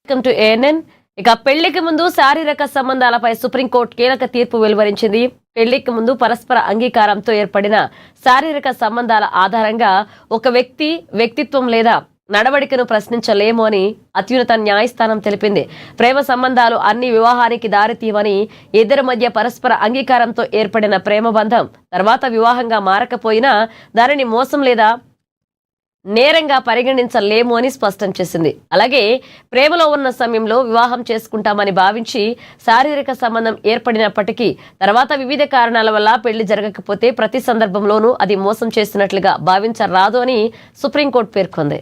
Welcome to ANN. ఇక పెళ్లికి ముందు శారీరక సంబంధాలపై సుప్రీంకోర్టు కీలక తీర్పు వెలువరించింది. పెళ్లికి ముందు పరస్పర అంగీకారంతో ఏర్పడిన శారీరక సంబంధాల ఆధారంగా ఒక వ్యక్తిత్వం లేదా నడవడికను ప్రశ్నించలేము అని అత్యున్నత న్యాయస్థానం తెలిపింది. ప్రేమ సంబంధాలు అన్ని వివాహానికి దారితీవని, ఇద్దరి మధ్య పరస్పర అంగీకారంతో ఏర్పడిన ప్రేమ బంధం తర్వాత వివాహంగా మారకపోయినా దానిని మోసం లేదా నేరంగా పరిగణించలేము అని స్పష్టం చేసింది. అలాగే ప్రేమలో ఉన్న సమయంలో వివాహం చేసుకుంటామని భావించి శారీరక సంబంధం ఏర్పడినప్పటికీ తర్వాత వివిధ కారణాల వల్ల పెళ్లి జరగకపోతే ప్రతి సందర్భంలోనూ అది మోసం చేసినట్లుగా భావించరాదు అని సుప్రీంకోర్టు పేర్కొంది.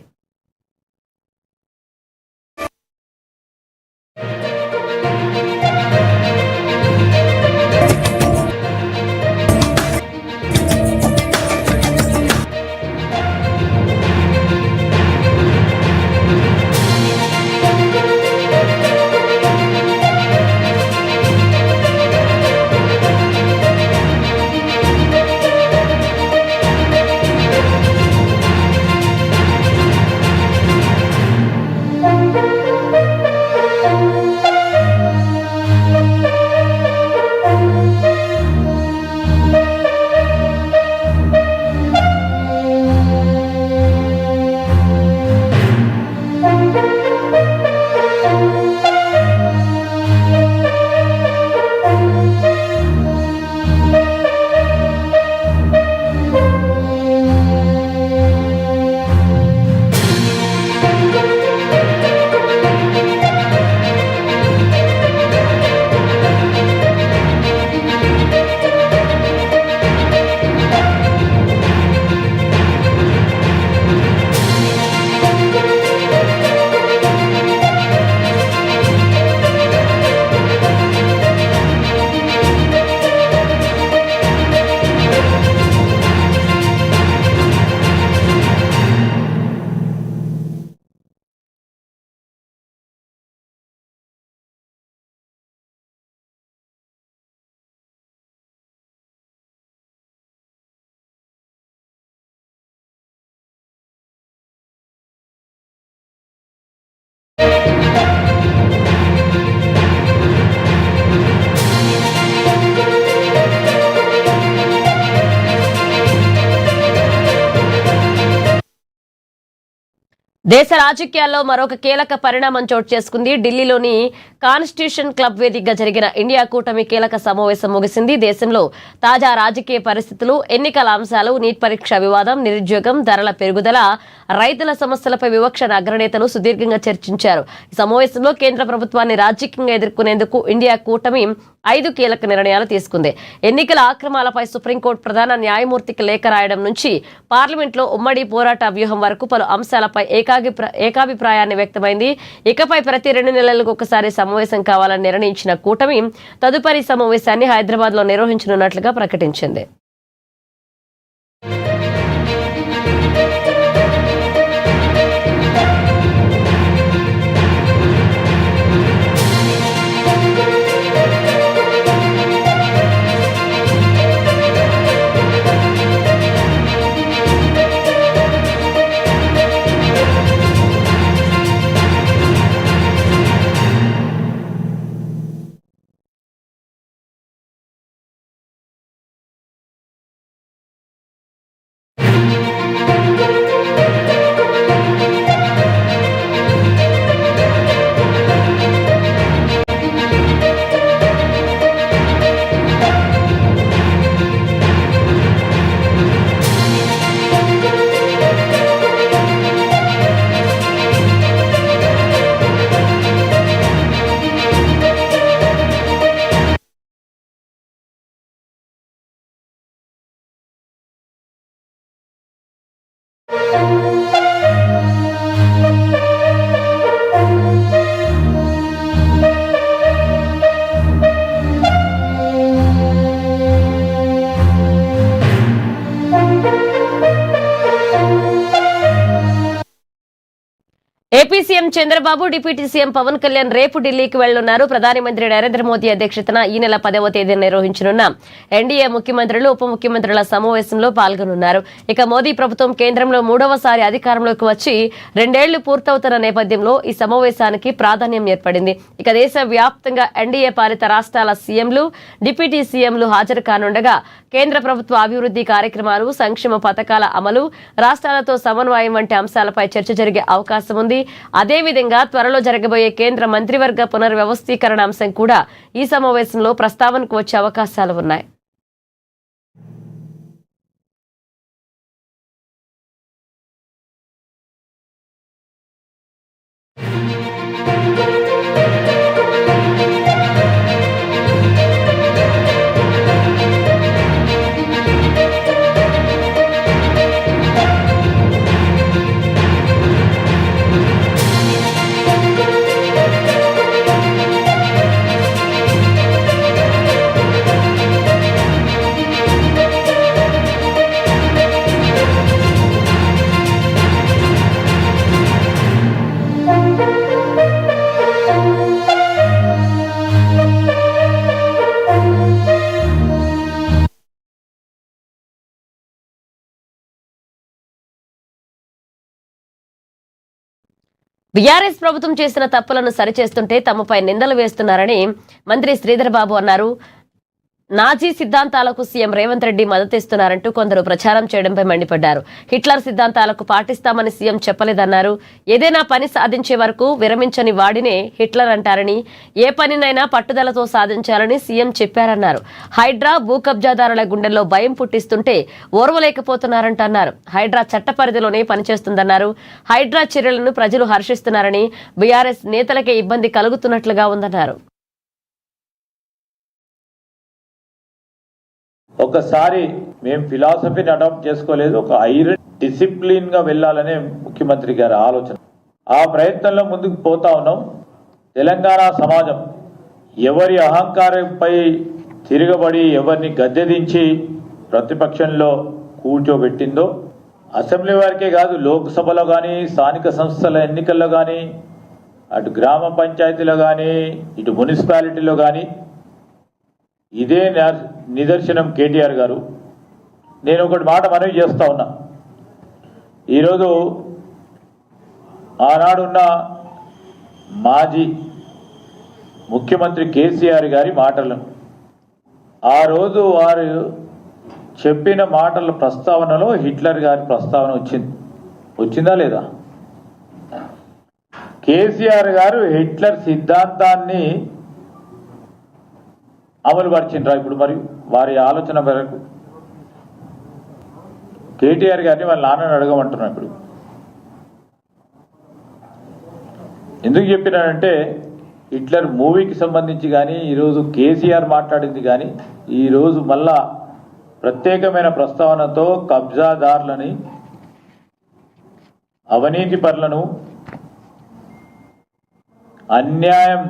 దేశ రాజకీయాల్లో మరొక కీలక పరిణామం చోటు చేసుకుంది. ఢిల్లీలోని కాన్స్టిట్యూషన్ క్లబ్ వేదికగా జరిగిన ఇండియా కూటమి కీలక సమావేశం ముగిసింది. దేశంలో తాజా రాజకీయ పరిస్థితులు, ఎన్నికల అంశాలు, నీట్ పరీక్ష వివాదం, నిరుద్యోగం, ధరల పెరుగుదల, రైతుల సమస్యలపై వివక్షణ అగ్రనేతలు సుదీర్ఘంగా చర్చించారు. ఈ సమావేశంలో కేంద్ర ప్రభుత్వాన్ని రాజకీయంగా ఎదుర్కొనేందుకు ఇండియా కూటమి 5 కీలక నిర్ణయాలు తీసుకుంది. ఎన్నికల అక్రమాలపై సుప్రీంకోర్టు ప్రధాన న్యాయమూర్తికి లేఖ రాయడం నుంచి పార్లమెంట్లో ఉమ్మడి పోరాట వ్యూహం వరకు పలు అంశాలపై ఏకాభిప్రాయాన్ని వ్యక్తమైంది. ఇకపై ప్రతి 2 నెలలకు ఒకసారి సమావేశం కావాలని నిర్ణయించిన కూటమి తదుపరి సమావేశాన్ని హైదరాబాద్లో నిర్వహించనున్నట్లుగా ప్రకటించింది. CM Chandrababu, deputy CM Pawan Kalyan రేపు ఢిల్లీకి వెళ్లనున్నారు. ప్రధానమంత్రి నరేంద్ర మోదీ అధ్యక్షతన ఈ నెల 10వ తేదీన నిర్వహించనున్న ఎన్డీఏ ముఖ్యమంత్రులు, ఉప ముఖ్యమంత్రుల సమావేశంలో పాల్గొనున్నారు. ఇక మోదీ ప్రభుత్వం కేంద్రంలో 3వసారి అధికారంలోకి వచ్చి 2 ఏళ్లు పూర్తవుతున్న నేపథ్యంలో ఈ సమావేశానికి ప్రాధాన్యం ఏర్పడింది. ఇక దేశ వ్యాప్తంగా ఎన్డీఏ పాలిత రాష్ట్రాల సీఎంలు, డిప్యూటీ సీఎంలు హాజరు కానుండగా కేంద్ర ప్రభుత్వ అభివృద్ధి కార్యక్రమాలు, సంక్షేమ పథకాల అమలు, రాష్ట్రాలతో సమన్వయం వంటి అంశాలపై చర్చ జరిగే అవకాశం ఉంది. అదేవిధంగా త్వరలో జరగబోయే కేంద్ర మంత్రివర్గ పునర్వ్యవస్థీకరణ అంశం కూడా ఈ సమావేశంలో ప్రస్తావనకు వచ్చే అవకాశాలు ఉన్నాయి. బీఆర్ఎస్ ప్రభుత్వం చేసిన తప్పులను సరిచేస్తుంటే తమపై నిందలు వేస్తున్నారని మంత్రి శ్రీధర్ బాబు అన్నారు. నాజీ సిద్ధాంతాలకు సీఎం రేవంత్ రెడ్డి మద్దతిస్తున్నారంటూ కొందరు ప్రచారం చేయడంపై మండిపడ్డారు. హిట్లర్ సిద్ధాంతాలకు పాటిస్తామని సీఎం చెప్పలేదన్నారు. ఏదైనా పని సాధించే వరకు విరమించని వాడినే హిట్లర్ అంటారని, ఏ పనినైనా పట్టుదలతో సాధించాలని సీఎం చెప్పారన్నారు. హైడ్రా, భూ కబ్జాదారుల గుండెల్లో భయం పుట్టిస్తుంటే ఓర్వలేకపోతున్నారంటన్నారు. హైడ్రా చట్ట పరిధిలోనే పనిచేస్తుందన్నారు. హైడ్రా చర్యలను ప్రజలు హర్షిస్తున్నారని, బీఆర్ఎస్ నేతలకే ఇబ్బంది కలుగుతున్నట్లుగా ఉందన్నారు. ఒకసారి మేము ఫిలాసఫీని అడాప్ట్ చేసుకోలేదు, ఒక ఐరన్ డిసిప్లిన్ గా వెళ్ళాలనే ముఖ్యమంత్రి గారి ఆలోచన. ఆ ప్రయత్నంలో ముందుకు పోతా ఉన్నాం. తెలంగాణ సమాజం ఎవరి అహంకారంపై తిరగబడి ఎవరిని గద్దెదించి ప్రతిపక్షంలో కూర్చోబెట్టిందో, అసెంబ్లీ వారికే కాదు, లోక్సభలో కానీ, స్థానిక సంస్థల ఎన్నికల్లో కానీ, అటు గ్రామ పంచాయతీలో కానీ, ఇటు మున్సిపాలిటీలో కానీ ఇదే నిదర్శనం కేటీఆర్ గారు. నేను ఒకటి మాట మనవి చేస్తా ఉన్నా. ఈరోజు ఆనాడున్న మాజీ ముఖ్యమంత్రి కేసీఆర్ గారి మాటలను, ఆ రోజు వారు చెప్పిన మాటల ప్రస్తావనలో హిట్లర్ గారి ప్రస్తావన వచ్చిందా లేదా? కేసీఆర్ గారు హిట్లర్ సిద్ధాంతాన్ని అమలు పరిచిండ్రా ఇప్పుడు? మరి వారి ఆలోచన మేరకు కేటీఆర్ గారిని వాళ్ళ నాన్నని అడగమంటున్నాం. ఇప్పుడు ఎందుకు చెప్పినానంటే, హిట్లర్ మూవీకి సంబంధించి కానీ, ఈరోజు కేసీఆర్ మాట్లాడింది కానీ, ఈరోజు మళ్ళా ప్రత్యేకమైన ప్రస్తావనతో కబ్జాదారులని, అవినీతి పరులను, అన్యాయం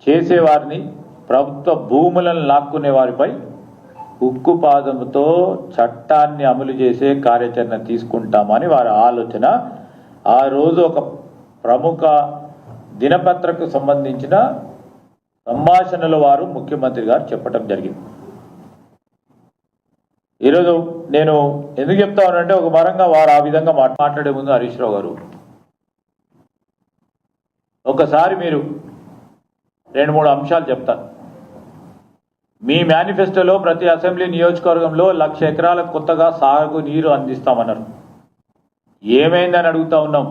చేసేవారిని, ప్రభుత్వ భూములను లాక్కునే వారిపై ఉక్కుపాదంతో చట్టాన్ని అమలు చేసే కార్యాచరణ తీసుకుంటామని వారి ఆలోచన. ఆ రోజు ఒక ప్రముఖ దినపత్రకు సంబంధించిన సంభాషణలో వారు ముఖ్యమంత్రి గారు చెప్పడం జరిగింది. ఈరోజు నేను ఎందుకు చెప్తా ఉన్నానంటే, ఒక పరంగా వారు ఆ విధంగా మాట్లాడే ముందు హరీష్ రావు గారు ఒకసారి మీరు 2-3 అంశాలు చెప్తాను. మీ మేనిఫెస్టోలో ప్రతి అసెంబ్లీ నియోజకవర్గంలో 1,00,000 ఎకరాలకు కొత్తగా సాగు నీరు అందిస్తామన్నారు. ఏమైందని అడుగుతా ఉన్నాం.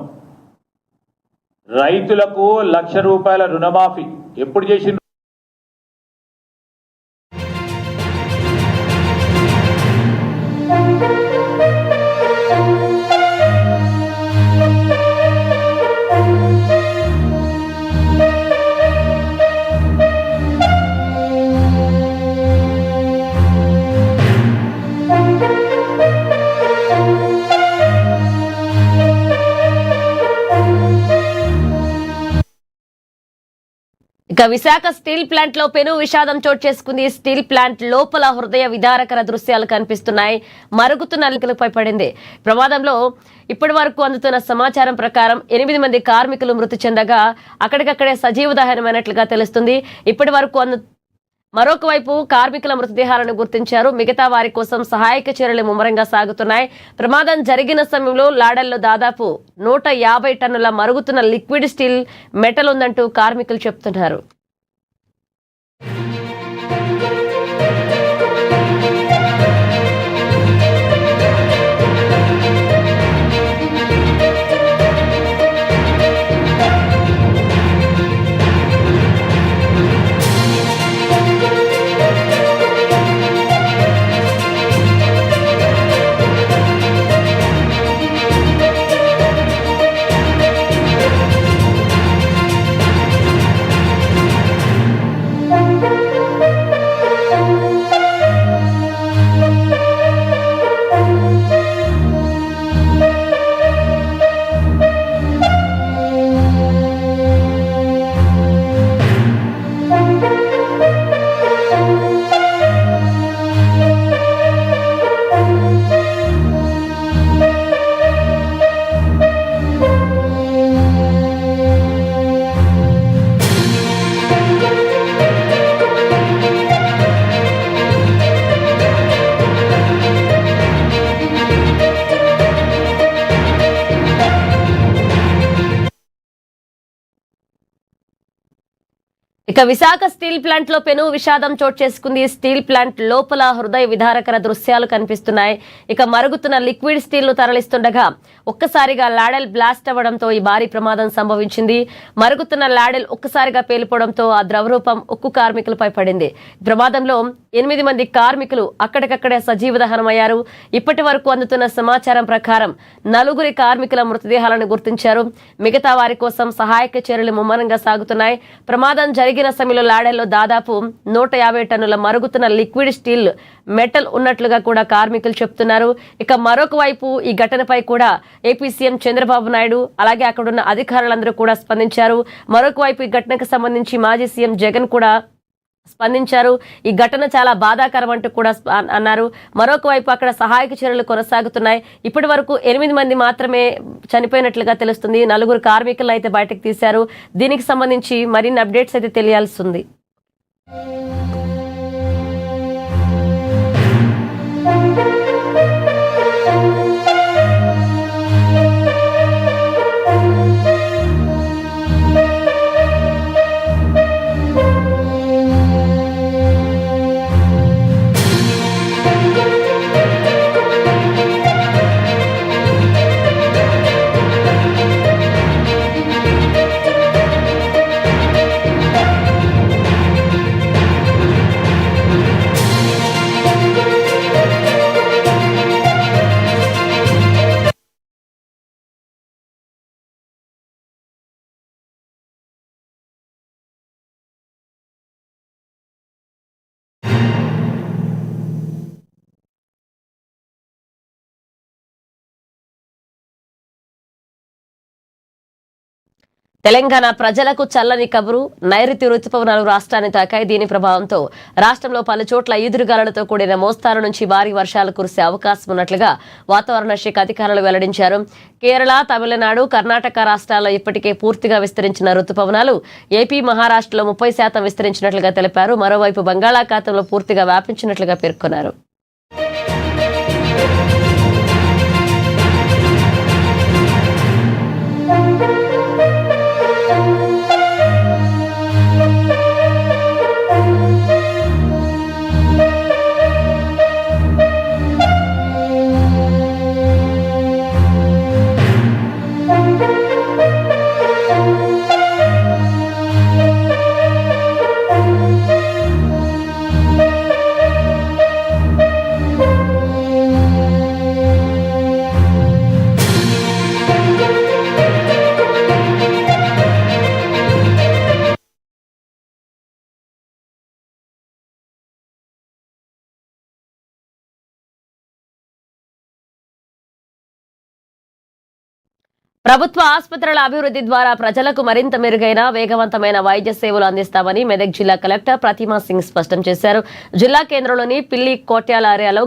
రైతులకు ₹1,00,000 రుణమాఫీ ఎప్పుడు చేసిండ్రు? ఇక విశాఖ స్టీల్ ప్లాంట్ లో పెను విషాదం చోటు చేసుకుంది. స్టీల్ ప్లాంట్ లోపల హృదయ విదారకర దృశ్యాలు కనిపిస్తున్నాయి. మరుగుతున్న అలికలపై పడింది. ప్రమాదంలో ఇప్పటి వరకు అందుతున్న సమాచారం ప్రకారం 8 మంది కార్మికులు మృతి చెందగా అక్కడికక్కడే సజీవ దహనమైనట్లుగా తెలుస్తుంది. ఇప్పటి వరకు మరొక వైపు కార్మికుల మృతదేహాలను గుర్తించారు. మిగతా వారి కోసం సహాయక చర్యలు ముమ్మరంగా సాగుతున్నాయి. ప్రమాదం జరిగిన సమయంలో లాడల్లో దాదాపు 150 టన్నుల మరుగుతున్న లిక్విడ్ స్టీల్ మెటల్ ఉందంటూ కార్మికులు చెబుతున్నారు. ఇక విశాఖ స్టీల్ ప్లాంట్ లో పెను విషాదం చోటు చేసుకుంది. స్టీల్ ప్లాంట్ లోపల హృదయ విదారకర దృశ్యాలు కనిపిస్తున్నాయి. ఇక మరుగుతున్న లిక్విడ్ స్టీల్ ను తరలిస్తుండగా ఒక్కసారిగా లాడెల్ బ్లాస్ట్ అవ్వడంతో ఈ భారీ ప్రమాదం సంభవించింది. మరుగుతున్న లాడెల్ ఒక్కసారిగా పేలిపోవడంతో ఆ ద్రవరూపం ఉక్కు కార్మికులపై పడింది. ప్రమాదంలో 8 మంది కార్మికులు అక్కడికక్కడే సజీవ దహనమయ్యారు. ఇప్పటి వరకు అందుతున్న సమాచారం ప్రకారం 4 కార్మికుల మృతదేహాలను గుర్తించారు. మిగతా వారి కోసం సహాయక చర్యలు ముమ్మరంగా సాగుతున్నాయి. ప్రమాదం జరిగిన సమయంలో లాడెల్లో దాదాపు 150 టన్నుల మరుగుతున్న లిక్విడ్ స్టీల్ మెటల్ ఉన్నట్లుగా కూడా కార్మికులు చెప్తున్నారు. ఇక మరొక వైపు ఈ ఘటనపై కూడా ఏపీ సీఎం చంద్రబాబు నాయుడు అలాగే అక్కడున్న అధికారులందరూ కూడా స్పందించారు. మరొక వైపు ఈ ఘటనకు సంబంధించి మాజీ సీఎం జగన్ కూడా స్పందించారు. ఈ ఘటన చాలా బాధాకరం అంటూ కూడా అన్నారు. మరొక వైపు అక్కడ సహాయక చర్యలు కొనసాగుతున్నాయి. ఇప్పటి వరకు 8 మంది మాత్రమే చనిపోయినట్లుగా తెలుస్తుంది. 4 కార్మికులను అయితే బయటకు తీశారు. దీనికి సంబంధించి మరిన్ని అప్డేట్స్ అయితే తెలియాల్సి ఉంది. తెలంగాణ ప్రజలకు చల్లని కబురు. నైరుతి రుతుపవనాలు రాష్ట్రాన్ని తాకాయి. దీని ప్రభావంతో రాష్ట్రంలో పలు చోట్ల ఈదురుగాలులతో కూడిన మోస్తారు నుంచి భారీ వర్షాలు కురిసే అవకాశం ఉన్నట్లుగా వాతావరణ శాఖ అధికారులు వెల్లడించారు. కేరళ, తమిళనాడు, కర్ణాటక రాష్ట్రాల్లో ఇప్పటికే పూర్తిగా విస్తరించిన రుతుపవనాలు ఏపీ, మహారాష్ట్రలో 30% విస్తరించినట్లుగా తెలిపారు. మరోవైపు బంగాళాఖాతంలో పూర్తిగా వ్యాపించినట్లుగా పేర్కొన్నారు. ప్రభుత్వ ఆసుపత్రుల అభివృద్ధి ద్వారా ప్రజలకు మరింత మెరుగైన వేగవంతమైన వైద్య సేవలు అందిస్తామని మెదక్ జిల్లా కలెక్టర్ ప్రతిమా సింగ్ స్పష్టం చేశారు. జిల్లా కేంద్రంలోని పిల్లి కోట్యాల ఏరియాలో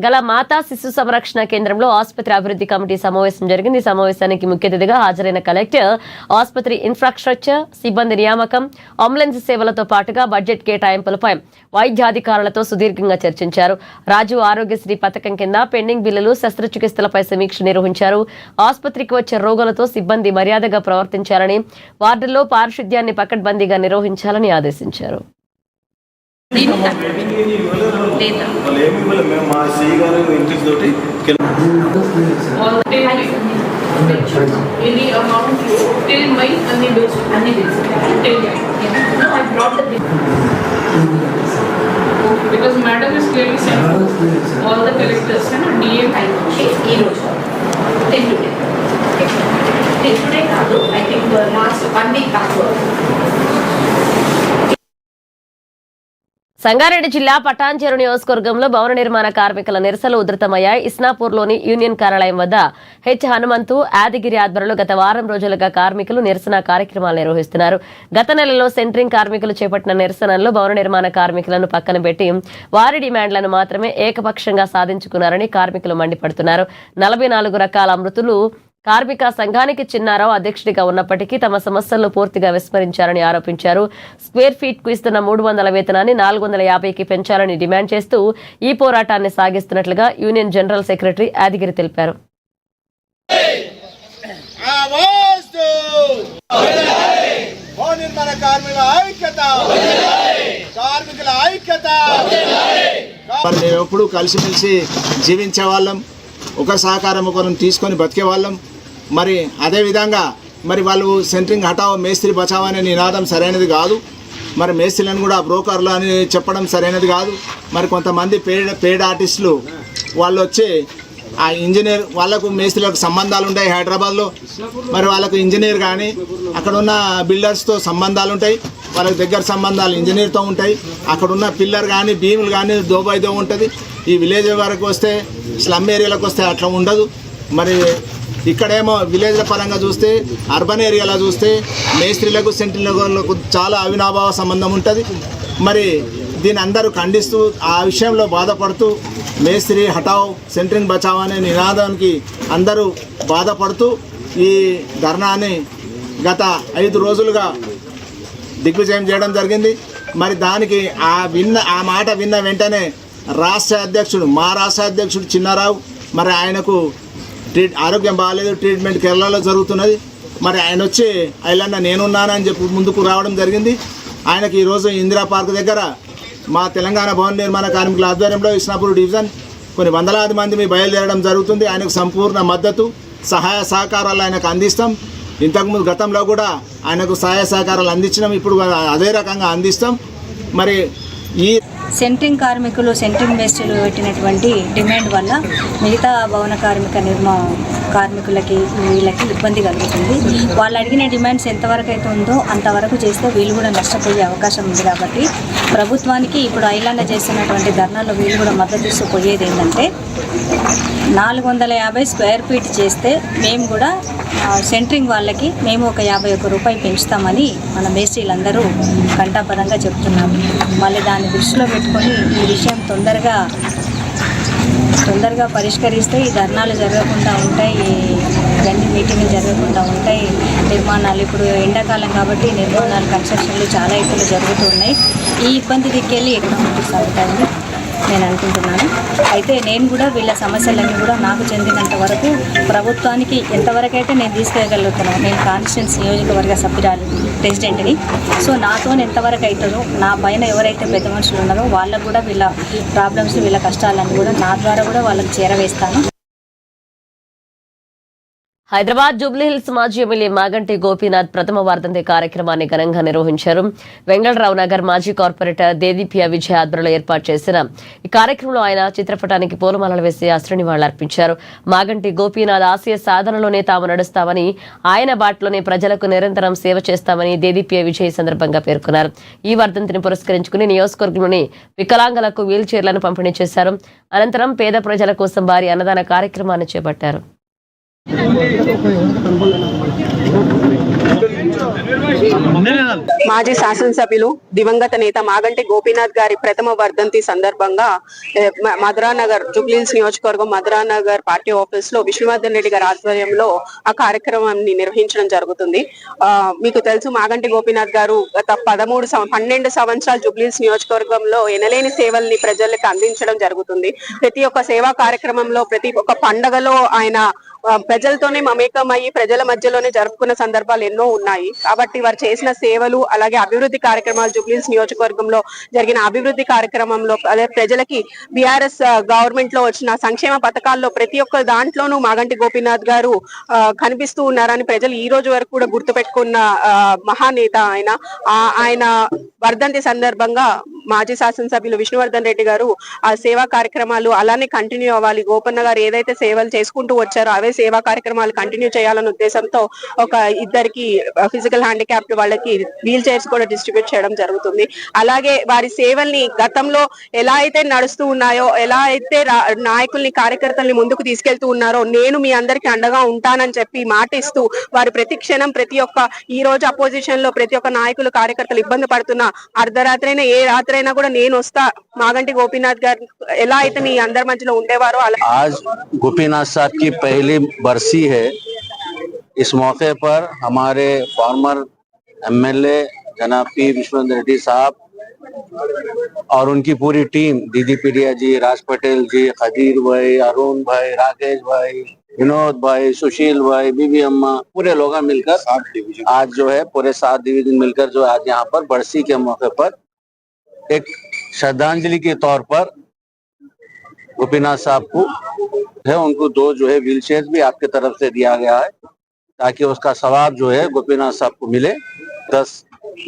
గల మాతా శిశు సంరక్షణ కేంద్రంలో ఆసుపత్రి అభివృద్ధి కమిటీ సమావేశం జరిగింది. ఈ సమావేశానికి ముఖ్య అతిథిగా హాజరైన కలెక్టర్ ఆసుపత్రి ఇన్ఫ్రాస్ట్రక్చర్, సిబ్బంది నియామకం, అంబులెన్స్ సేవలతో పాటుగా బడ్జెట్ కేటాయింపులపై వైద్యాధికారులతో సుదీర్ఘంగా చర్చించారు. రాజీవ్ ఆరోగ్యశ్రీ పథకం కింద పెండింగ్ బిల్లులు, శస్త్రచికిత్సలపై సమీక్ష నిర్వహించారు. ఆసుపత్రికి వచ్చే రోగులతో సిబ్బంది మర్యాదగా ప్రవర్తించాలని, వార్డుల్లో పారిశుద్ధ్యాన్ని పకడ్బందీగా నిర్వహించాలని ఆదేశించారు. Because madam is clearly sent all the collectors and DA today కాదు, I think last 1 week backward. Sangareddy జిల్లా పటాన్చెరు నియోజకవర్గంలో భవన నిర్మాణ కార్మికుల నిరసనలు ఉధృతమయ్యాయి. ఇస్నాపూర్లోని యూనియన్ కార్యాలయం వద్ద హనుమంతు, యాదగిరి ఆధ్వర్యంలో గత వారం రోజులుగా కార్మికులు నిరసన కార్యక్రమాలు నిర్వహిస్తున్నారు. గత నెలలో సెంట్రింగ్ కార్మికులు చేపట్టిన నిరసనల్లో భవన నిర్మాణ కార్మికులను పక్కన పెట్టి వారి డిమాండ్లను మాత్రమే ఏకపక్షంగా సాధించుకున్నారని కార్మికులు మండిపడుతున్నారు. 44 రకాల మృతులు కార్మిక సంఘానికి చిన్నారావు అధ్యక్షుడిగా ఉన్నప్పటికీ తమ సమస్యలను పూర్తిగా విస్మరించారని ఆరోపించారు. స్క్వేర్ ఫీట్ కు ఇస్తున్న 300 వేతనాన్ని 450కి పెంచాలని డిమాండ్ చేస్తూ ఈ పోరాటాన్ని సాగిస్తున్నట్లుగా యూనియన్ జనరల్ సెక్రటరీ యాదగిరి తెలిపారు. మేము ఎప్పుడు కలిసిమెలిసి జీవించే వాళ్ళం, ఒక సహకారం ఒకరిని తీసుకొని బతికే వాళ్ళం. మరి అదేవిధంగా మరి వాళ్ళు సెంట్రింగ్ హటావో మేస్త్రి బచావో అనే నినాదం సరైనది కాదు. మరి మేస్త్రీలను కూడా బ్రోకర్లు అని చెప్పడం సరైనది కాదు. మరి కొంతమంది పేడ్ ఆర్టిస్టులు వాళ్ళు వచ్చి ఆ ఇంజనీర్ వాళ్ళకు మేస్త్రీలకు సంబంధాలు ఉంటాయి హైదరాబాద్లో. మరి వాళ్ళకు ఇంజనీర్ కానీ అక్కడ ఉన్న బిల్డర్స్తో సంబంధాలు ఉంటాయి, వాళ్ళకి దగ్గర సంబంధాలు ఇంజనీర్తో ఉంటాయి. అక్కడున్న పిల్లర్ కానీ భీములు కానీ దోబైదో ఉంటుంది. ఈ విలేజ్ వరకు వస్తే, స్లమ్ ఏరియాలకు వస్తే అట్లా ఉండదు. మరి ఇక్కడేమో విలేజ్ల పరంగా చూస్తే, అర్బన్ ఏరియాలో చూస్తే మేస్త్రీలకు సెంట్రింగ్లకు చాలా అవినాభావ సంబంధం ఉంటుంది. మరి దీని అందరూ ఖండిస్తూ ఆ విషయంలో బాధపడుతూ మేస్త్రి హటావ్ సెంట్రింగ్ బచావ్ అనే నినాదానికి అందరూ బాధపడుతూ ఈ ధర్నాని గత 5 రోజులుగా దిగ్విజయం చేయడం జరిగింది. మరి దానికి ఆ మాట విన్న వెంటనే మా రాష్ట్ర అధ్యక్షుడు చిన్నారావు, మరి ఆయనకు ఆరోగ్యం బాగాలేదు, ట్రీట్మెంట్ కేరళలో జరుగుతున్నది. మరి ఆయన వచ్చి ఐలన్న నేనున్నానని చెప్పి ముందుకు రావడం జరిగింది. ఆయనకి ఈరోజు ఇందిరా పార్క్ దగ్గర మా తెలంగాణ భవన నిర్మాణ కార్మికుల ఆధ్వర్యంలో ఇస్నాపూర్ డివిజన్ కొన్ని వందలాది మంది బయలుదేరడం జరుగుతుంది. ఆయనకు సంపూర్ణ మద్దతు, సహాయ సహకారాలు ఆయనకు అందిస్తాం. ఇంతకుముందు గతంలో కూడా ఆయనకు సహాయ సహకారాలు అందించినాం, ఇప్పుడు అదే రకంగా అందిస్తాం. మరి ఈ సెంట్రింగ్ కార్మికులు, సెంట్రింగ్ మేస్త్రీలు పెట్టినటువంటి డిమాండ్ వల్ల మిగతా భవన కార్మికులకి వీళ్ళకి ఇబ్బంది కలుగుతుంది. వాళ్ళు అడిగిన డిమాండ్స్ ఎంతవరకు అయితే ఉందో అంతవరకు చేస్తే వీళ్ళు కూడా నష్టపోయే అవకాశం ఉంది. కాబట్టి ప్రభుత్వానికి ఇప్పుడు ఐలాండ్ చేస్తున్నటువంటి ధర్నాలో వీళ్ళు కూడా మద్దతు ఇస్తుపోయేది ఏంటంటే 450 స్క్వేర్ ఫీట్ చేస్తే మేము కూడా సెంట్రింగ్ వాళ్ళకి మేము ఒక 51 రూపాయలు పెంచుతామని మన మేస్త్రీలందరూ కంఠాపదంగా చెప్తున్నాము. మళ్ళీ దాన్ని దృష్టిలో పెట్టుకొని ఈ విషయం తొందరగా పరిష్కరిస్తే ఈ ధర్నాలు జరగకుండా ఉంటాయి, ఇవన్నీ మీటింగ్లు జరగకుండా ఉంటాయి. నిర్మాణాలు ఇప్పుడు ఎండాకాలం కాబట్టి నిర్మాణాలు, కన్స్ట్రక్షన్లు చాలా ఎక్కువ జరుగుతున్నాయి. ఈ ఇబ్బంది దిక్కెళ్ళి ఎకనామిక్ సాగుతాయని నేను అనుకుంటున్నాను. అయితే నేను కూడా వీళ్ళ సమస్యలన్నీ కూడా నాకు చెందినంత వరకు ప్రభుత్వానికి ఎంతవరకు అయితే నేను తీసుకెళ్ళగలుగుతున్నాను. నేను కాన్స్టిట్యూన్సీ నియోజకవర్గ సభ్యురాలు, ప్రెసిడెంట్ని. సో నాతో ఎంతవరకు అవుతుందో, నా పైన ఎవరైతే పెద్ద మనుషులు ఉన్నారో వాళ్ళకు కూడా వీళ్ళ ప్రాబ్లమ్స్, వీళ్ళ కష్టాలను కూడా నా ద్వారా కూడా వాళ్ళకి చేరవేస్తాను. హైదరాబాద్ జూబ్లీహిల్స్ మాజీ ఎమ్మెల్యే మాగంటి గోపీనాథ్ ప్రథమ వర్ధంతి కార్యక్రమాన్ని ఘనంగా నిర్వహించారు. వెంగళరావు నగర్ మాజీ కార్పొరేటర్ దేదీప్య విజయ ఆధ్వర్యంలో ఏర్పాటు చేసిన ఈ కార్యక్రమంలో ఆయన చిత్రపటానికి పూలమాలలు వేసి అశ్రునివాళులర్పించారు. మాగంటి గోపీనాథ్ ఆశయ సాధనలోనే తాము నడుస్తామని, ఆయన బాటలోనే ప్రజలకు నిరంతరం సేవ చేస్తామని దేదీప్య విజయ్ సందర్భంగా పేర్కొన్నారు. ఈ వర్ధంతిని పురస్కరించుకుని నియోజకవర్గంలోని వికలాంగులకు వీల్ చైర్లను పంపిణీ చేశారు. అనంతరం పేద ప్రజల కోసం భారీ అన్నదాన కార్యక్రమాన్ని చేపట్టారు. మాజీ శాసనసభ్యులు దివంగత నేత మాగంటి గోపీనాథ్ గారి ప్రథమ వర్ధంతి సందర్భంగా మధురానగర్ జూబ్లీహిల్స్ నియోజకవర్గం మధురానగర్ పార్టీ ఆఫీస్ లో విష్ణువర్ధన్ రెడ్డి గారి ఆధ్వర్యంలో ఆ కార్యక్రమాన్ని నిర్వహించడం జరుగుతుంది. మీకు తెలుసు మాగంటి గోపీనాథ్ గారు గత 12 సంవత్సరాలు జూబ్లీహిల్స్ నియోజకవర్గంలో ఎనలేని సేవల్ని ప్రజలకు అందించడం జరుగుతుంది. ప్రతి ఒక్క సేవా కార్యక్రమంలో ప్రతి ఒక్క పండగలో ఆయన ప్రజలతోనే మమేకమయ్యి ప్రజల మధ్యలోనే జరుపుకున్న సందర్భాలు ఎన్నో ఉన్నాయి. కాబట్టి వారు చేసిన సేవలు అలాగే అభివృద్ధి కార్యక్రమాలు జూబ్లీహిల్స్ నియోజకవర్గంలో జరిగిన అభివృద్ధి కార్యక్రమంలో అదే ప్రజలకి బీఆర్ఎస్ గవర్నమెంట్ లో వచ్చిన సంక్షేమ పథకాల్లో ప్రతి ఒక్క దాంట్లోనూ మాగంటి గోపీనాథ్ గారు కనిపిస్తూ ఉన్నారని ప్రజలు ఈ రోజు వరకు కూడా గుర్తుపెట్టుకున్న మహానేత ఆయన వర్ధంతి సందర్భంగా మాజీ శాసనసభ్యులు విష్ణువర్ధన్ రెడ్డి గారు ఆ సేవా కార్యక్రమాలు అలానే కంటిన్యూ అవ్వాలి, గోపన్న గారు ఏదైతే సేవలు చేసుకుంటూ వచ్చారో అవే సేవా కార్యక్రమాలు కంటిన్యూ చేయాలన్న ఉద్దేశంతో ఒక ఇద్దరికి ఫిజికల్ హ్యాండిక్యాప్డ్ వాళ్ళకి వీల్ చైర్స్ కూడా డిస్ట్రిబ్యూట్ చేయడం జరుగుతుంది. అలాగే వారి సేవల్ని గతంలో ఎలా అయితే నడుస్తూ ఉన్నాయో, ఎలా అయితే నాయకుల్ని కార్యకర్తల్ని ముందుకు తీసుకెళ్తూ ఉన్నారో నేను మీ అందరికి అండగా ఉంటానని చెప్పి మాటిస్తూ వారు ప్రతి క్షణం ప్రతి ఒక్క ఈ రోజు అపోజిషన్ లో ప్రతి ఒక్క నాయకులు కార్యకర్తలు ఇబ్బంది పడుతున్నా అర్ధరాత్రైనా ఏ రాత్రైనా కూడా నేను వస్తా మాగంటి గోపీనాథ్ గారు ఎలా అయితే మీ అందరి మధ్యలో ఉండేవారో అలా. आज गोपीनाथ साहब की पहली बरसी है। इस मौके पर हमारे फॉर्मर एमएलए जनाब पी विष्णुवर्धन रेड्डी साहब और उनकी पूरी टीम, दीदी पीडिया जी, राज पटेल जी, खदीर भाई, अरुण भाई, राकेश भाई, विनोद भाई, सुशील भाई, बीबी अम्मा, पूरे लोग मिलकर आज जो है पूरे 7 डिवीजन मिलकर जो आज यहाँ पर बरसी के मौके पर एक श्रद्धांजलि के तौर पर गोपीनाथ साहब को है उनको 2 जो है व्हील चेयर भी आपके तरफ से दिया गया है ताकि उसका सवाब जो है गोपीनाथ साहब को मिले। 10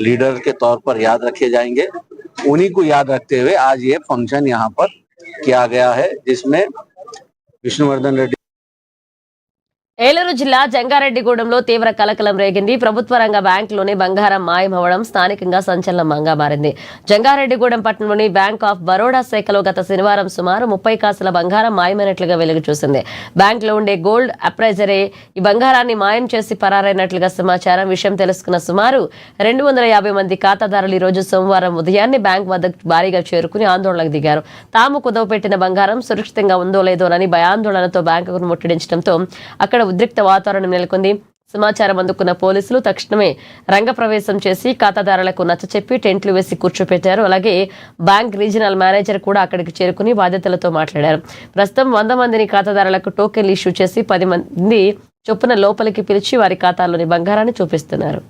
लीडर के तौर पर याद रखे जाएंगे। उन्हीं को याद रखते हुए आज ये फंक्शन यहाँ पर किया गया है जिसमें विष्णुवर्धन रेड्डी ఏలూరు జిల్లా జంగారెడ్డిగూడెంలో తీవ్ర కలకలం రేగింది. ప్రభుత్వ రంగ బ్యాంకులోని బంగారం మాయమవడం స్థానికంగా సంచలనంగా మారింది. జంగారెడ్డిగూడెం పట్టణంలోని బ్యాంక్ ఆఫ్ బరోడా శాఖలో గత శనివారం సుమారు 30 కాసుల బంగారం మాయమైనట్లుగా వెలుగు చూసింది. బ్యాంకులో ఉండే గోల్డ్ అప్రైజరే ఈ బంగారాన్ని మాయం చేసి పరారైనట్లుగా సమాచారం. విషయం తెలుసుకున్న సుమారు 250 మంది ఖాతాదారులు ఈ రోజు సోమవారం ఉదయాన్నే బ్యాంక్ వద్దకు భారీగా చేరుకుని ఆందోళనకు దిగారు. తాము కుదవపెట్టిన బంగారం సురక్షితంగా ఉందో లేదోనని భయాందోళనతో బ్యాంకును ముట్టడించడంతో అక్కడ ఉద్రిక్త వాతావరణం నెలకొంది. సమాచారం అందుకున్న పోలీసులు తక్షణమే రంగప్రవేశం చేసి ఖాతాదారులకు నచ్చచెప్పి టెంట్లు వేసి కూర్చోపెట్టారు. అలాగే బ్యాంక్ రీజనల్ మేనేజర్ కూడా అక్కడికి చేరుకుని బాధ్యతలతో మాట్లాడారు. ప్రస్తుతం 100 మందిని ఖాతాదారులకు టోకెన్లు ఇష్యూ చేసి 10 మంది చొప్పున లోపలికి పిలిచి వారి ఖాతాల్లోని బంగారాన్ని చూపిస్తున్నారు.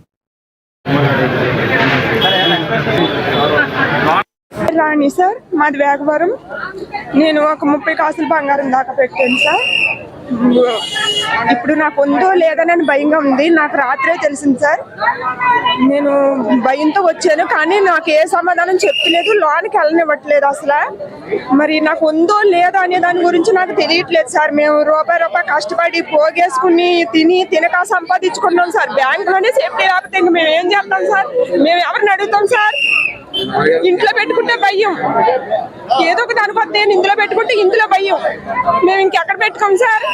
రాణి సార్, మాది వేగవరం. నేను ఒక 30 కాసులు బంగారం దాకా పెట్టాను సార్. ఇప్పుడు నాకు ఉందో లేదనని భయంగా ఉంది. నాకు రాత్రే తెలిసింది సార్. నేను భయంతో వచ్చాను కానీ నాకు ఏ సమాధానం చెప్తలేదు, లోనికి వెళ్ళనివ్వట్లేదు అసలు. మరి నాకు ఉందో లేదా అనే దాని గురించి నాకు తెలియట్లేదు సార్. మేము రూపాయి కష్టపడి పోగేసుకుని తినక సంపాదించుకున్నాం సార్. బ్యాంకులోనే సేఫ్టీ రాకపోతే ఇంక మేము ఏం చేస్తాం సార్? మేము ఎవరిని అడుగుతాం సార్? ఇంట్లో పెట్టుకుంటే భయం, ఏదో ఒక దానికొస్తే ఇందులో పెట్టుకుంటే ఇందులో భయం. మేము ఇంకెక్కడ పెట్టుకోం సార్.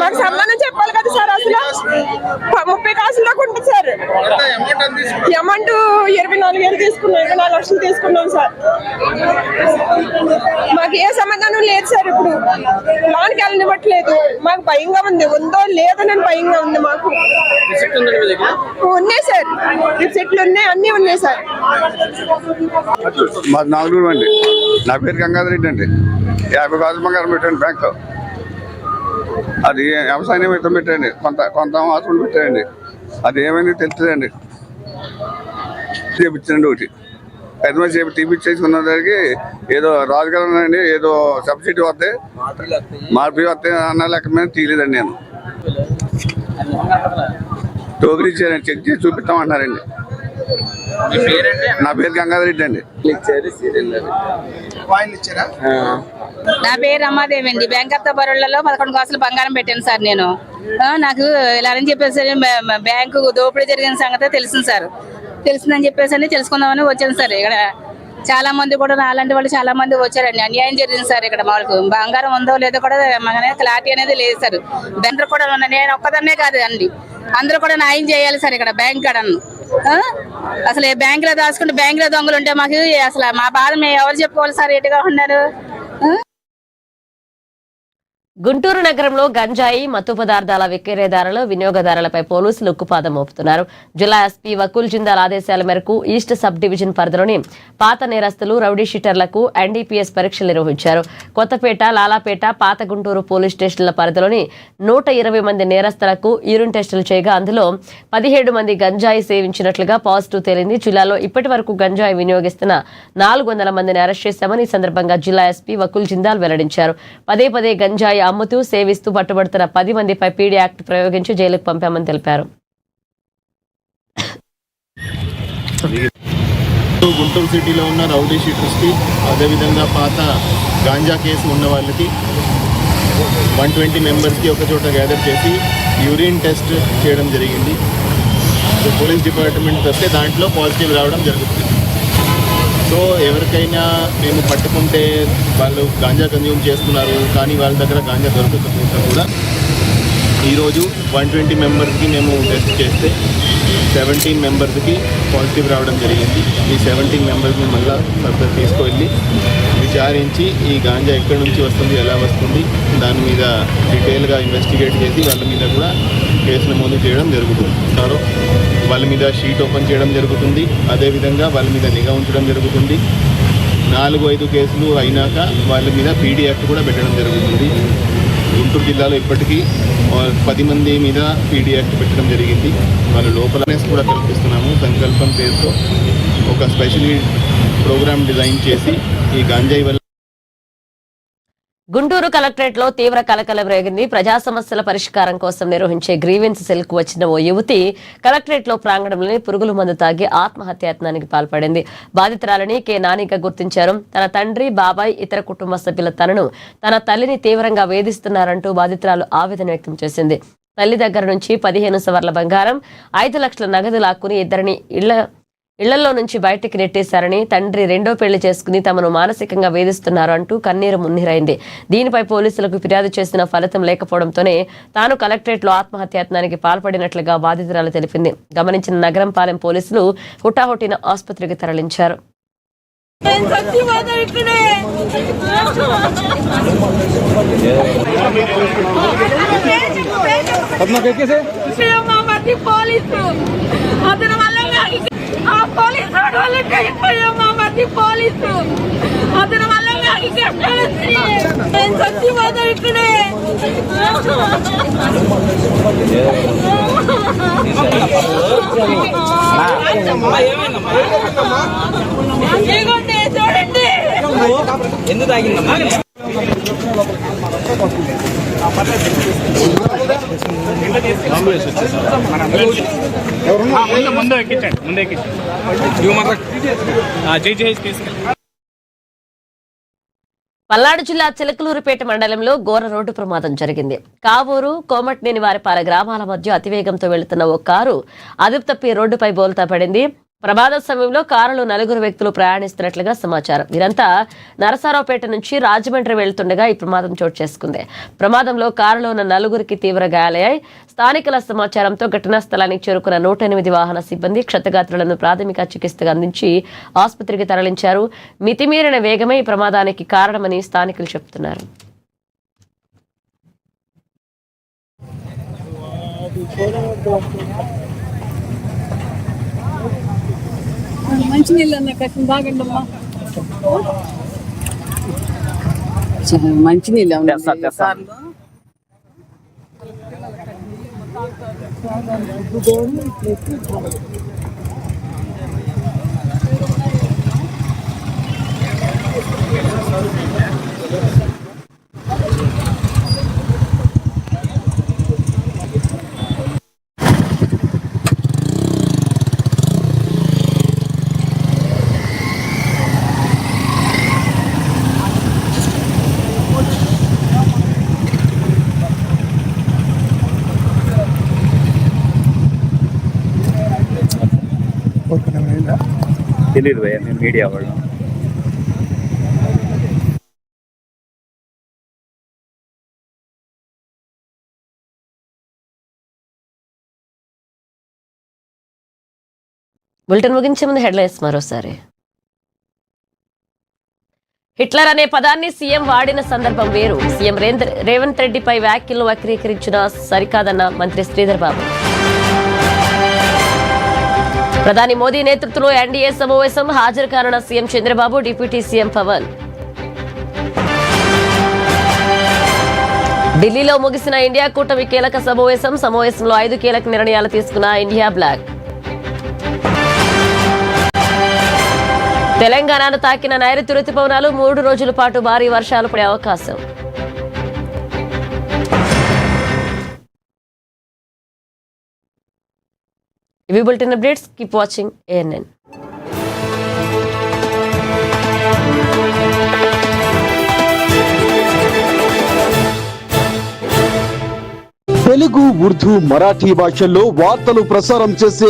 మాకు సమాధానం చెప్పాలి కదా సార్. అసలు 30 కాసులు దాకా ఉంటుంది సార్. అమౌంట్ 24,000 తీసుకున్నాం, 24 లక్షలు తీసుకున్నాం సార్. మాకు ఏ సమాధానం లేదు సార్. ఇప్పుడు లోనికి వెళ్ళనివ్వట్లేదు. మాకు భయంగా ఉంది, ఉందో లేదని భయంగా ఉంది. మాకు ఉన్నాయి సార్, రిసిప్ట్లు ఉన్నాయి, అన్నీ ఉన్నాయి సార్. మాది నాగలూరు అండి. నా పేరు గంగాధర్ రెడ్డి అండి. 50 కాసులు బంగారం పెట్టండి బ్యాంక్. అది వ్యవసాయ నిమిత్తం పెట్టండి, కొంత మాత్రం పెట్టండి. అది ఏమైంది తెలుస్తుందండి. చేపించండి ఒకటి 10 మంది చేపి తీపిచ్చేసుకున్న దానికి ఏదో రాజుగారండి ఏదో సబ్సిడీ వస్తే మార్పి వస్తే అన్న లెక్క మీద తీయలేదండి. నేను టోకెన్ ఇచ్చారండి, చెక్ చేసి చూపిస్తామంటున్నారండి. నా పేరు గంగాధర్ రెడ్డి అండి. నా పేరు రమాదేవి అండి. బ్యాంక్ ఆఫ్ బరోడాలో 11 కాసులు బంగారం పెట్టాను సార్. నేను నాకు ఇలా అని చెప్పేసి బ్యాంకు దోపిడీ జరిగిన సంగతి తెలిసింది సార్. తెలిసిందని చెప్పేసి తెలుసుకుందామని వచ్చాను సార్. ఇక్కడ చాలా మంది కూడా అలాంటి వాళ్ళు చాలా మంది వచ్చారండి. అన్యాయం జరిగింది సార్. ఇక్కడ మాకు బంగారం ఉందో లేదో కూడా క్లారిటీ అనేది లేదు సార్. బెండర్ కూడా నేను ఒక్కదన్నే కాదు అండి, అందరూ కూడా న్యాయం చేయాలి సార్. ఇక్కడ బ్యాంక్ కాడను అసలు బ్యాంక్ లో దాచుకుంటే బ్యాంక్ లో దొంగలు ఉంటే మాకు అసలు మా బాధ మేము ఎవరు చెప్పుకోవాలి సార్? ఎటుగా ఉన్నారు. గుంటూరు నగరంలో గంజాయి, మత్తు పదార్థాల విక్రయదారులు, వినియోగదారులపై పోలీసులు ఉక్కుపాదం మోపుతున్నారు. జిల్లా ఎస్పీ వకుల్ జిందాల్ ఆదేశాల మేరకు ఈస్ట్ సబ్ డివిజన్ పరిధిలోని పాత నేరస్తులు, రౌడీ షీటర్లకు ఎన్డీపీఎస్ పరీక్షలు నిర్వహించారు. కొత్తపేట, లాలాపేట, పాత గుంటూరు పోలీస్ స్టేషన్ల పరిధిలోని 120 మంది నేరస్తులకు యూరిన్ టెస్టులు చేయగా అందులో 17 మంది గంజాయి సేవించినట్లుగా పాజిటివ్ తేలింది. జిల్లాలో ఇప్పటి వరకు గంజాయి వినియోగిస్తున్న 400 మందిని అరెస్ట్ చేశామని ఈ సందర్భంగా జిల్లా ఎస్పీ వకుల్ జిందాల్ వెల్లడించారు. పదే పదే గంజాయి అమ్ముతూ సేవిస్తూ పట్టుబడుతున్న 10 మందిపై పీడీ యాక్ట్ ప్రయోగించి జైలుకు పంపామని తెలిపారు. గుంటూరు సిటీలో ఉన్న రౌడీ షీటర్స్కి, అదేవిధంగా పాత గాంజా కేసు ఉన్న వాళ్ళకి 120 మెంబర్స్కి ఒక చోట గ్యాదర్ చేసి యూరిన్ టెస్ట్ చేయడం జరిగింది. పోలీస్ డిపార్ట్మెంట్ వస్తే దాంట్లో పాజిటివ్ రావడం జరుగుతుంది. సో ఎవరికైనా మేము పట్టుకుంటే వాళ్ళు గాంజా కన్జ్యూమ్ చేస్తున్నారు కానీ వాళ్ళ దగ్గర గాంజా దొరకకపోతే కూడా ఈరోజు 120 మెంబర్స్కి మేము టెస్ట్ చేస్తే 17 మెంబర్స్కి పాజిటివ్ రావడం జరిగింది. ఈ 17 మెంబర్స్ని మళ్ళీ ఫర్దర్ తీసుకువెళ్ళి విచారించి ఈ గాంజా ఎక్కడి నుంచి వస్తుంది, ఎలా వస్తుంది, దాని మీద డీటెయిల్గా ఇన్వెస్టిగేట్ చేసి వాళ్ళ మీద కూడా కేసు నమోదు చేయడం జరుగుతుంది. వాళ్ళ మీద షీట్ ఓపెన్ చేయడం జరుగుతుంది. అదేవిధంగా వాళ్ళ మీద నిఘా ఉంచడం జరుగుతుంది. 4-5 కేసులు అయినాక వాళ్ళ మీద పీడీ యాక్ట్ కూడా పెట్టడం జరుగుతుంది. గుంటూరు జిల్లాలో ఇప్పటికీ 10 మంది మీద పీడీ యాక్ట్ పెట్టడం జరిగింది. వాళ్ళ లోపలనే కూడా కల్పిస్తున్నాము. సంకల్పం పేరుతో ఒక స్పెషల్ ప్రోగ్రామ్ డిజైన్ చేసి ఈ గాంజాయి వల్ల గుంటూరు కలెక్టరేట్ లో తీవ్ర కలకలం రేగింది. ప్రజా సమస్యల పరిష్కారం కోసం నిర్వహించే గ్రీవెన్స్ సెల్ కు వచ్చిన ఓ యువతి కలెక్టరేట్ లో ప్రాంగణంలోని పురుగుల మందు తాగి ఆత్మహత్యాయత్నానికి పాల్పడింది. బాధితురాలని కె నానిగా గుర్తించారు. తన తండ్రి, బాబాయ్, ఇతర కుటుంబ సభ్యుల తన తల్లిని తీవ్రంగా వేధిస్తున్నారంటూ బాధితురాలు ఆవేదన వ్యక్తం చేసింది. తల్లి దగ్గర నుంచి 15 సవర్ల బంగారం, 5 లక్షల నగదు లాక్కుని ఇద్దరిని ఇళ్లలో నుంచి బయటికి నెట్టేశారని, తండ్రి రెండో పెళ్లి చేసుకుని తమను మానసికంగా వేధిస్తున్నారు అంటూ కన్నీరు మున్నీరైంది. దీనిపై పోలీసులకు ఫిర్యాదు చేసిన ఫలితం లేకపోవడంతోనే తాను కలెక్టరేట్ లో ఆత్మహత్యాయత్నానికి పాల్పడినట్లుగా బాధితురాలు తెలిపింది. గమనించిన నగరంపాలెం పోలీసులు హుటాహుటిన ఆసుపత్రికి తరలించారు. ఎందుకు తాగిందమ్మా? ముందు ఎక్కించండి, ముందు ఎక్కించండి. పల్నాడు జిల్లా చిలకలూరుపేట మండలంలో ఘోర రోడ్డు ప్రమాదం జరిగింది. కావూరు, కోమట్నేని వారిపాల గ్రామాల మధ్య అతివేగంతో వెళుతున్న ఓ కారు అదుపు తప్పి రోడ్డుపై బోల్తా పడింది. ప్రమాద సమయంలో కారులో 4 వ్యక్తులు ప్రయాణిస్తున్నట్లుగా సమాచారం. వీరంతా నరసరావుపేట నుంచి రాజమండ్రి వెళ్తుండగా ఈ ప్రమాదం చోటు చేసుకుంది. ప్రమాదంలో కారులో ఉన్న 4 తీవ్ర గాయాలయ్యాయి. స్థానికుల సమాచారంతో ఘటనా స్థలానికి చేరుకున్న 108 వాహన సిబ్బంది క్షతగాత్రులను ప్రాథమిక చికిత్సగా అందించి ఆసుపత్రికి తరలించారు. మితిమీరిన వేగమే ఈ ప్రమాదానికి కారణమని స్థానికులు చెబుతున్నారు. మంచినీళ్ళు అన్న కష్టం బాగండమ్మా. మంచినీళ్ళు తెలియదు భయ్యా, మేము మీడియా వాళ్ళు. బులెటిన్ ముగించే ముందు హెడ్లైన్స్ మరోసారి. హిట్లర్ అనే పదాన్ని సీఎం వాడిన సందర్భం వేరు. సీఎం రేవంత్ రెడ్డిపై వ్యాఖ్యలను వక్రీకరించిన సరికాదన్న మంత్రి శ్రీధర్ బాబు. ప్రధాని మోదీ నేతృత్వంలో ఎన్డీఏ సమావేశం హాజరు కానున్న CM Chandrababu, deputy CM Pawan. ఢిల్లీలో ముగిసిన ఇండియా కూటమి కీలక సమావేశంలో 5 కీలక నిర్ణయాలు తీసుకున్న ఇండియా బ్లాక్. తెలంగాణను తాకిన నైరుతి రుతుపవనాలు 3 రోజుల పాటు భారీ వర్షాలు పడే అవకాశం. ఇవి bulletin updates. Keep watching ANN. Telugu, Urdu, Marathi భాషల్లో వార్తలు ప్రసారం చేసే